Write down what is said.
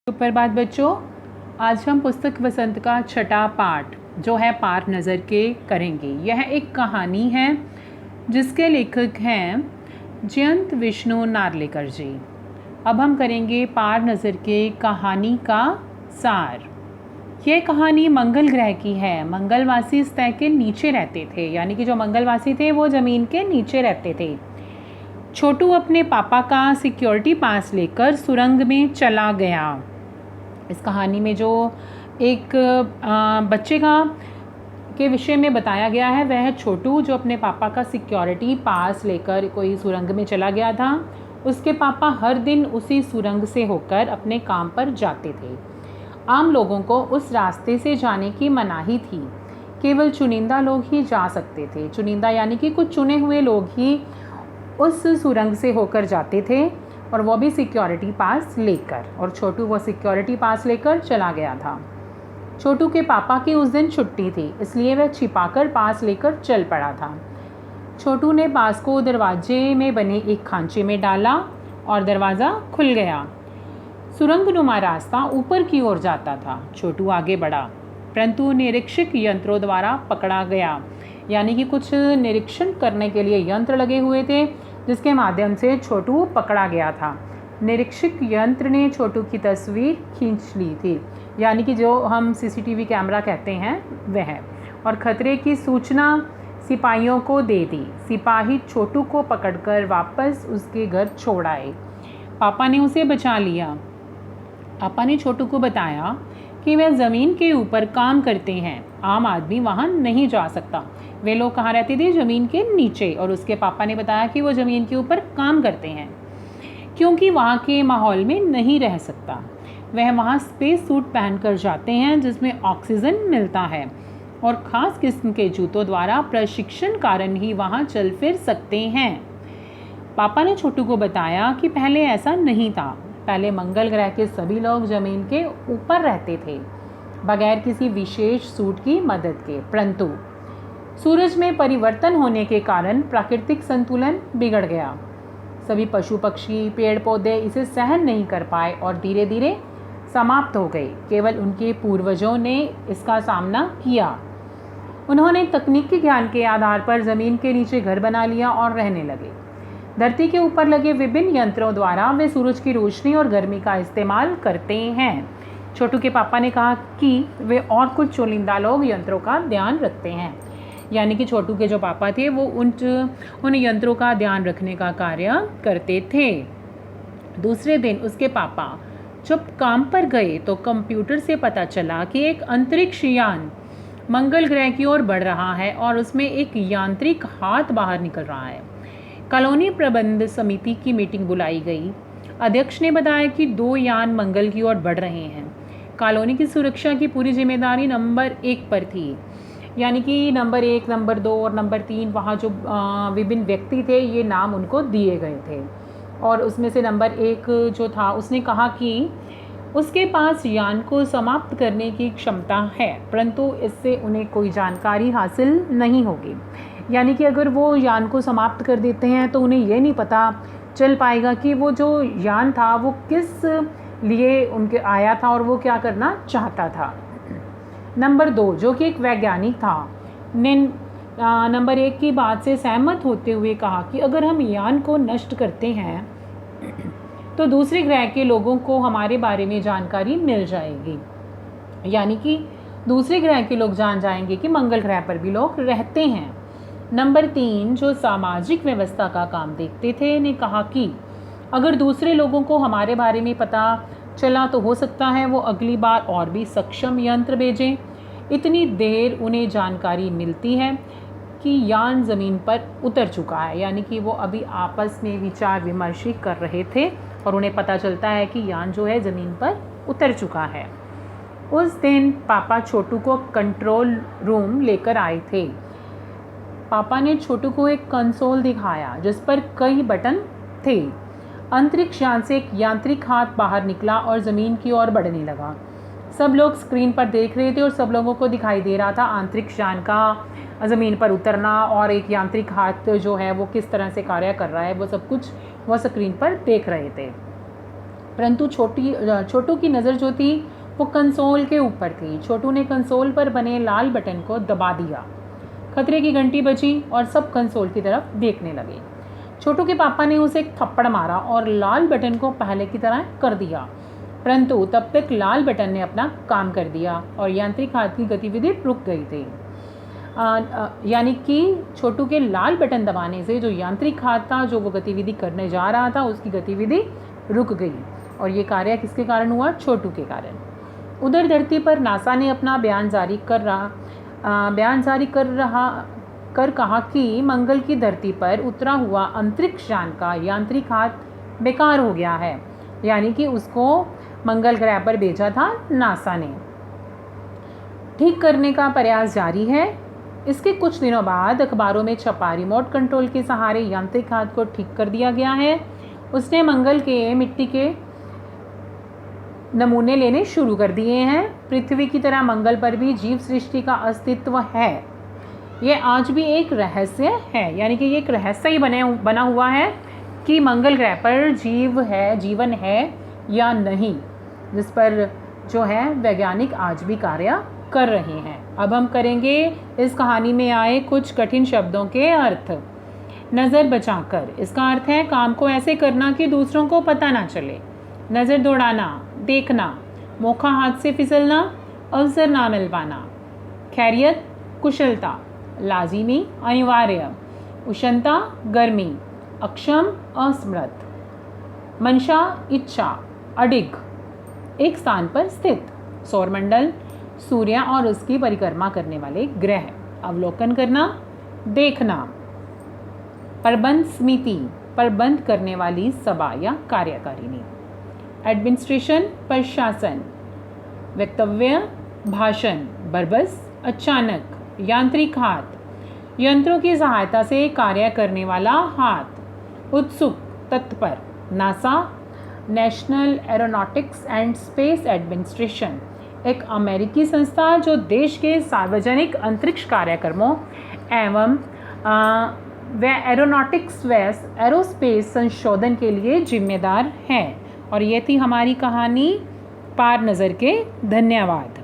सुप्रभात बच्चों, आज हम पुस्तक वसंत का छठा पाठ जो है पार नज़र के करेंगे। यह एक कहानी है जिसके लेखक हैं जयंत विष्णु नार्लेकर जी। अब हम करेंगे पार नज़र के कहानी का सार। यह कहानी मंगल ग्रह की है। मंगलवासी सतह के नीचे रहते थे, यानी कि जो मंगलवासी थे वो ज़मीन के नीचे रहते थे। छोटू अपने पापा का सिक्योरिटी पास लेकर सुरंग में चला गया। इस कहानी में जो एक बच्चे के विषय में बताया गया है वह है छोटू, जो अपने पापा का सिक्योरिटी पास लेकर कोई सुरंग में चला गया था। उसके पापा हर दिन उसी सुरंग से होकर अपने काम पर जाते थे। आम लोगों को उस रास्ते से जाने की मनाही थी। केवल चुनिंदा लोग ही जा सकते थे। चुनिंदा यानी कि कुछ चुने हुए लोग ही उस सुरंग से होकर जाते थे, और वो भी सिक्योरिटी पास लेकर। और छोटू वो सिक्योरिटी पास लेकर चला गया था। छोटू के पापा की उस दिन छुट्टी थी, इसलिए वह छिपाकर पास लेकर चल पड़ा था। छोटू ने पास को दरवाजे में बने एक खांचे में डाला और दरवाज़ा खुल गया। सुरंगनुमा रास्ता ऊपर की ओर जाता था। छोटू आगे बढ़ा, परंतु निरीक्षक यंत्रों द्वारा पकड़ा गया। यानी कि कुछ निरीक्षण करने के लिए यंत्र लगे हुए थे, जिसके माध्यम से छोटू पकड़ा गया था। निरीक्षक यंत्र ने छोटू की तस्वीर खींच ली थी, यानी कि जो हम सीसीटीवी कैमरा कहते हैं वह, और खतरे की सूचना सिपाहियों को दे दी। सिपाही छोटू को पकड़कर वापस उसके घर छोड़ आए। पापा ने उसे बचा लिया। पापा ने छोटू को बताया कि वह ज़मीन के ऊपर काम करते हैं, आम आदमी वहाँ नहीं जा सकता। वे लोग कहाँ रहते थे? ज़मीन के नीचे। और उसके पापा ने बताया कि वो ज़मीन के ऊपर काम करते हैं क्योंकि वहाँ के माहौल में नहीं रह सकता। वह वहाँ स्पेस सूट पहनकर जाते हैं जिसमें ऑक्सीजन मिलता है, और ख़ास किस्म के जूतों द्वारा प्रशिक्षण कारण ही वहाँ चल फिर सकते हैं। पापा ने छोटू को बताया कि पहले ऐसा नहीं था। पहले मंगल ग्रह के सभी लोग ज़मीन के ऊपर रहते थे, बगैर किसी विशेष सूट की मदद के। परंतु सूरज में परिवर्तन होने के कारण प्राकृतिक संतुलन बिगड़ गया। सभी पशु पक्षी पेड़ पौधे इसे सहन नहीं कर पाए और धीरे धीरे समाप्त हो गए। केवल उनके पूर्वजों ने इसका सामना किया। उन्होंने तकनीकी ज्ञान के आधार पर ज़मीन के नीचे घर बना लिया और रहने लगे। धरती के ऊपर लगे विभिन्न यंत्रों द्वारा वे सूरज की रोशनी और गर्मी का इस्तेमाल करते हैं। छोटू के पापा ने कहा कि वे और कुछ चुनिंदा लोग यंत्रों का ध्यान रखते हैं। यानी कि छोटू के जो पापा थे वो उन यंत्रों का ध्यान रखने का कार्य करते थे। दूसरे दिन उसके पापा जब काम पर गए तो कंप्यूटर से पता चला कि एक अंतरिक्ष यान मंगल ग्रह की ओर बढ़ रहा है और उसमें एक यांत्रिक हाथ बाहर निकल रहा है। कॉलोनी प्रबंध समिति की मीटिंग बुलाई गई। अध्यक्ष ने बताया कि 2 यान मंगल की ओर बढ़ रहे हैं। कॉलोनी की सुरक्षा की पूरी जिम्मेदारी नंबर 1 पर थी। यानी कि नंबर 1, नंबर 2 और नंबर 3 वहाँ जो विभिन्न व्यक्ति थे, ये नाम उनको दिए गए थे। और उसमें से नंबर 1 जो था उसने कहा कि उसके पास यान को समाप्त करने की क्षमता है, परंतु इससे उन्हें कोई जानकारी हासिल नहीं होगी। यानी कि अगर वो यान को समाप्त कर देते हैं तो उन्हें ये नहीं पता चल पाएगा कि वो जो यान था वो किस लिए उनके आया था और वो क्या करना चाहता था। नंबर 2 जो कि एक वैज्ञानिक था ने नंबर 1 की बात से सहमत होते हुए कहा कि अगर हम यान को नष्ट करते हैं तो दूसरे ग्रह के लोगों को हमारे बारे में जानकारी मिल जाएगी। यानी कि दूसरे ग्रह के लोग जान जाएंगे कि मंगल ग्रह पर भी लोग रहते हैं। नंबर 3 जो सामाजिक व्यवस्था का काम देखते थे ने कहा कि अगर दूसरे लोगों को हमारे बारे में पता चला तो हो सकता है वो अगली बार और भी सक्षम यंत्र भेजें। इतनी देर उन्हें जानकारी मिलती है कि यान ज़मीन पर उतर चुका है। यानी कि वो अभी आपस में विचार विमर्श कर रहे थे और उन्हें पता चलता है कि यान जो है ज़मीन पर उतर चुका है। उस दिन पापा छोटू को कंट्रोल रूम लेकर आए थे। पापा ने छोटू को एक कंसोल दिखाया जिस पर कई बटन थे। अंतरिक्ष यान से एक यांत्रिक हाथ बाहर निकला और ज़मीन की ओर बढ़ने लगा। सब लोग स्क्रीन पर देख रहे थे और सब लोगों को दिखाई दे रहा था अंतरिक्ष यान का ज़मीन पर उतरना और एक यांत्रिक हाथ जो है वो किस तरह से कार्य कर रहा है, वो सब कुछ वो स्क्रीन पर देख रहे थे। परंतु छोटू की नज़र जो थी वो कंसोल के ऊपर थी। छोटू ने कंसोल पर बने लाल बटन को दबा दिया। खतरे की घंटी बजी और सब कंसोल की तरफ देखने लगे। छोटू के पापा ने उसे एक थप्पड़ मारा और लाल बटन को पहले की तरह कर दिया, परंतु तब तक लाल बटन ने अपना काम कर दिया और यांत्रिक हाथ की गतिविधि रुक गई थी। यानी कि छोटू के लाल बटन दबाने से जो यांत्रिक हाथ था, जो वो गतिविधि करने जा रहा था, उसकी गतिविधि रुक गई। और ये कार्य किसके कारण हुआ? छोटू के कारण। उधर धरती पर नासा ने अपना बयान जारी कर कहा कि मंगल की धरती पर उतरा हुआ अंतरिक्ष यान का यांत्रिक हाथ बेकार हो गया है। यानी कि उसको मंगल ग्रह पर भेजा था नासा ने। ठीक करने का प्रयास जारी है। इसके कुछ दिनों बाद अखबारों में छपा रिमोट कंट्रोल के सहारे यांत्रिक हाथ को ठीक कर दिया गया है। उसने मंगल के मिट्टी के नमूने लेने शुरू कर दिए हैं। पृथ्वी की तरह मंगल पर भी जीव सृष्टि का अस्तित्व है। यह आज भी एक रहस्य है, यानी कि ये एक रहस्य ही बना हुआ है कि मंगल ग्रह पर जीवन है या नहीं, जिस पर जो है वैज्ञानिक आज भी कार्य कर रहे हैं। अब हम करेंगे इस कहानी में आए कुछ कठिन शब्दों के अर्थ। नज़र बचाकर, इसका अर्थ है काम को ऐसे करना कि दूसरों को पता ना चले। नज़र दौड़ाना, देखना। मौका हाथ से फिसलना, अवसर ना मिल पाना। खैरियत, कुशलता। लाजिमी, अनिवार्य। उष्णता, गर्मी। अक्षम, असमर्थ। मंशा, इच्छा, अडिग, एक स्थान पर स्थित। सौरमंडल, सूर्य और उसकी परिक्रमा करने वाले ग्रह। अवलोकन करना, देखना। प्रबंध समिति, प्रबंध करने वाली सभा या कार्यकारिणी। एडमिनिस्ट्रेशन, प्रशासन। वक्तव्य, भाषण। बरबस, अचानक। यांत्रिक हाथ, यंत्रों की सहायता से कार्य करने वाला हाथ। उत्सुक, तत्पर। NASA, national aeronautics and space administration, एक अमेरिकी संस्था जो देश के सार्वजनिक अंतरिक्ष कार्यक्रमों एवं एरोनॉटिक्स व एरोस्पेस संशोधन के लिए जिम्मेदार है। और ये थी हमारी कहानी पार नज़र के। धन्यवाद।